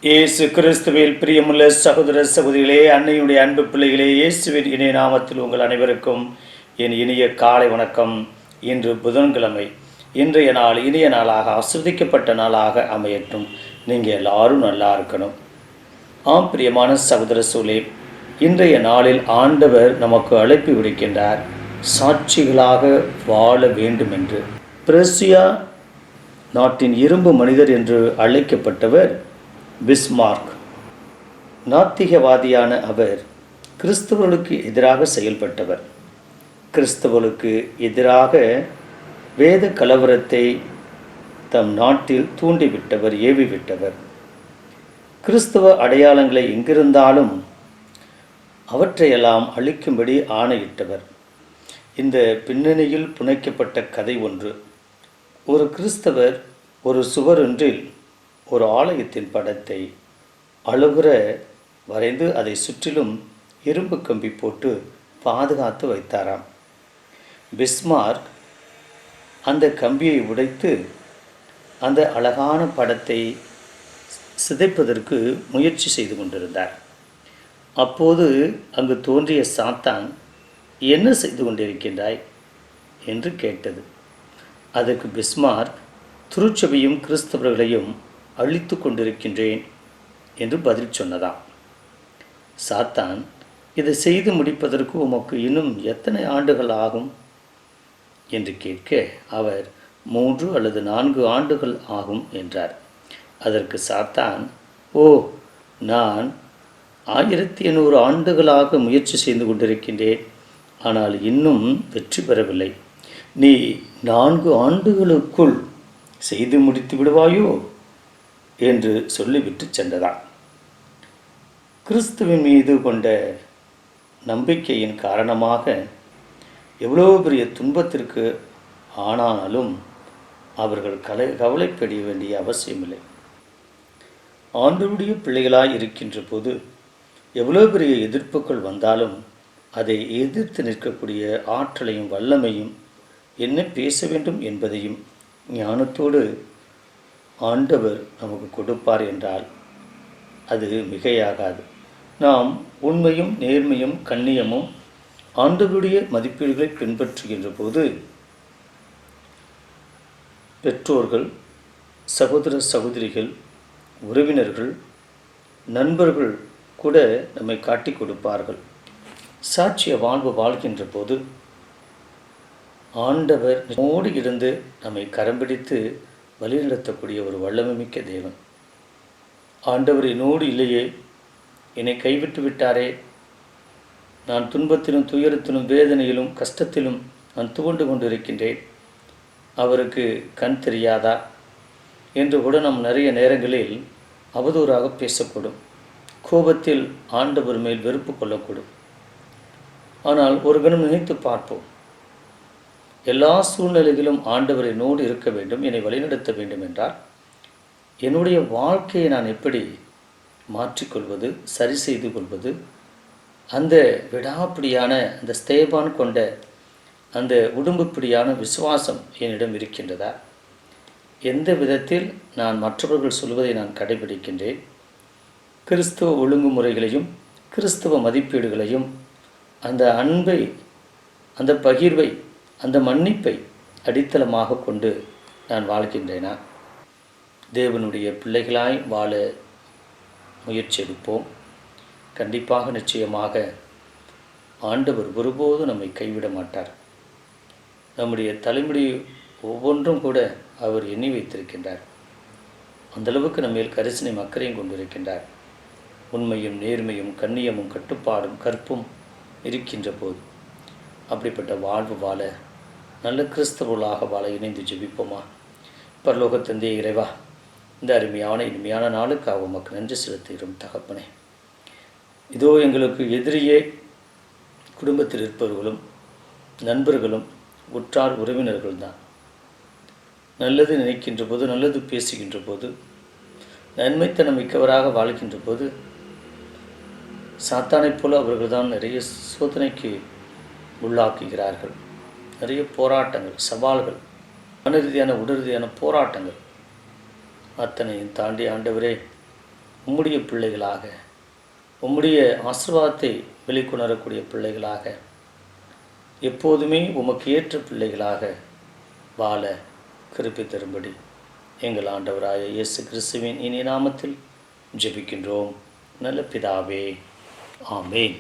இயேசு கிறிஸ்துவில் பிரியமுள்ள சகோதர சகோதரிகளே, அன்னையுடைய அன்பு பிள்ளைகளே, இயேசுவின் இணைய நாமத்தில் உங்கள் அனைவருக்கும் என் இனிய காலை வணக்கம். இன்று புதன்கிழமை. இன்றைய நாள் இனிய நாளாக, ஆசீர்வதிக்கப்பட்ட நாளாக அமையட்டும். நீங்கள் எல்லாரும் நல்லா இருக்கணும். ஆம் பிரியமான சகோதர சூழலே, இன்றைய நாளில் ஆண்டவர் நமக்கு அழைப்பு விடுக்கின்றார், சாட்சிகளாக வாழ வேண்டும் என்று. பிரேசியா நாட்டின் இரும்பு மனிதர் என்று அழைக்கப்பட்டவர் பிஸ்மார்க். நாத்திகவாதியான அவர் கிறிஸ்தவர்களுக்கு எதிராக செயல்பட்டவர். கிறிஸ்தவர்களுக்கு எதிராக வேத கலவரத்தை தம் நாட்டில் தூண்டிவிட்டவர், ஏவிவிட்டவர். கிறிஸ்தவ அடையாளங்களை எங்கிருந்தாலும் அவற்றையெல்லாம் அழிக்கும்படி ஆணையிட்டவர். இந்த பின்னணியில் புனைக்கப்பட்ட கதை ஒன்று. ஒரு கிறிஸ்தவர் ஒரு சுவரொன்றில் ஒரு ஆலயத்தின் படத்தை அழகுற வரைந்து அதை சுற்றிலும் இரும்பு கம்பி போட்டு பாதுகாத்து வைத்தாராம். பிஸ்மார்க் அந்த கம்பியை உடைத்து அந்த அழகான படத்தை சிதைப்பதற்கு முயற்சி செய்து கொண்டிருந்தார். அப்போது அங்கு தோன்றிய சாத்தான், என்ன செய்து கொண்டிருக்கின்றாய் என்று கேட்டது. அதற்கு பிஸ்மார்க், திருச்சபையும் கிறிஸ்தவர்களையும் அழித்து கொண்டிருக்கின்றேன் என்று பதில் சொன்னதாம். சாத்தான், இதை செய்து முடிப்பதற்கு உமக்கு இன்னும் எத்தனை ஆண்டுகள் ஆகும் என்று கேட்க, அவர் 3 அல்லது 4 ஆண்டுகள் ஆகும் என்றார். அதற்கு சாத்தான், ஓ, நான் 1800 ஆண்டுகளாக முயற்சி செய்து கொண்டிருக்கின்றேன், ஆனால் இன்னும் வெற்றி பெறவில்லை. நீ 4 ஆண்டுகளுக்குள் செய்து முடித்து விடுவாயோ என்று சொல்லிவிட்டு சென்றதாம். கிறிஸ்துவின் மீது கொண்ட நம்பிக்கையின் காரணமாக எவ்வளோ பெரிய துன்பத்திற்கு ஆனாலும் அவர்கள் கவலைப்பட வேண்டிய அவசியமில்லை. ஆண்டவருடைய பிள்ளைகளாய் இருக்கின்ற போது எவ்வளோ பெரிய எதிர்ப்புகள் வந்தாலும் அதை எதிர்த்து நிற்கக்கூடிய ஆற்றலையும் வல்லமையும், என்ன பேச வேண்டும் என்பதையும் ஞானத்தோடு ஆண்டவர் நமக்கு கொடுப்பார் என்றால் அது மிகையாகாது. நாம் உண்மையும் நேர்மையும் கண்ணியமும் ஆண்டவருடைய மதிப்பீடுகளை பின்பற்றுகின்ற போது பெற்றோர்கள், சகோதர சகோதரிகள், உறவினர்கள், நண்பர்கள் கூட நம்மை காட்டி கொடுப்பார்கள். சாட்சிய வாழ்வு வாழ்கின்ற போது ஆண்டவர் நம்மோடு இருந்து நம்மை கரம்பிடித்து வழிநடத்தக்கூடிய ஒரு வல்லமை மிக்க தேவன். ஆண்டவர் என்னோடு இல்லையே, என்னை கைவிட்டு விட்டாரே, நான் துன்பத்திலும் துயரத்திலும் வேதனையிலும் கஷ்டத்திலும் நான் துவண்டு கொண்டிருக்கின்றேன், அவருக்கு கண் தெரியாதா என்று கூட நாம் நிறைய நேரங்களில் அவதூறாக பேசக்கூடும். கோபத்தில் ஆண்டவர் மேல் வெறுப்பு கொள்ளக்கூடும். ஆனால் ஒரு கணம் நினைத்து பார்ப்போம். எல்லா சூழ்நிலைகளிலும் ஆண்டவர் என்னோடு இருக்க வேண்டும், என்னை வழிநடத்த வேண்டும் என்றால் என்னுடைய வாழ்க்கையை நான் எப்படி மாற்றிக்கொள்வது, சரி செய்து கொள்வது? அந்த விடாப்பிடியான, அந்த ஸ்தேபான் கொண்ட அந்த உடம்புப்பிடியான விசுவாசம் என்னிடம் இருக்கின்றதா? எந்த விதத்தில் நான் மற்றவர்கள் சொல்வதை நான் கடைபிடிக்கின்றேன்? கிறிஸ்துவ ஒழுங்குமுறைகளையும் கிறிஸ்துவ மதிப்பீடுகளையும், அந்த அன்பை, அந்த பகிர்வை, அந்த மன்னிப்பை அடித்தளமாக கொண்டு நான் வாழ்கின்றேனா? தேவனுடைய பிள்ளைகளாய் வாழ முயற்சி எடுப்போம். கண்டிப்பாக, நிச்சயமாக ஆண்டவர் ஒருபோதும் நம்மை கைவிட மாட்டார். நம்முடைய தலைமுடி ஒவ்வொன்றும் கூட அவர் எண்ணி வைத்திருக்கின்றார். அந்தளவுக்கு நம்ம மேல் கரிசனையும் அக்கறையும் கொண்டிருக்கின்றார். உண்மையும் நேர்மையும் கண்ணியமும் கட்டுப்பாடும் கற்பும் இருக்கின்ற போது அப்படிப்பட்ட வாழ்வு வாழ, நல்ல கிறிஸ்தவர்களாக வாழ இணைந்து ஜெபிப்போமா? பரலோக தந்தை இறைவா, இந்த அருமையான இனிமையான நாளுக்காக உமக்கு நன்றி செலுத்துகிறோம் தகப்பனே. இதோ எங்களுக்கு எதிரியே குடும்பத்தில் இருப்பவர்களும் நண்பர்களும் உற்றார் உறவினர்கள் தான். நல்லது நினைக்கின்ற போது, நல்லது பேசுகின்ற போது, நன்மைத்தனம் மிக்கவராக வாழ்கின்ற போது சாத்தானைப் போல அவர்கள் தான் நிறைய சோதனைக்கு உள்ளாக்குகிறார்கள். நிறைய போராட்டங்கள், சவால்கள், மன ரீதியான உடல் ரீதியான போராட்டங்கள், அத்தனையும் தாண்டி ஆண்டவரே உம்முடைய பிள்ளைகளாக, உம்முடைய ஆசீர்வாதத்தை வெளிக்கொணரக்கூடிய பிள்ளைகளாக, எப்போதுமே உமக்கு ஏற்ற பிள்ளைகளாக வாழ கிருபை தரும்படி எங்கள் ஆண்டவராய இயேசு கிறிஸ்துவின் இனிய நாமத்தில் ஜெபிக்கின்றோம் நல்ல பிதாவே. ஆமென்.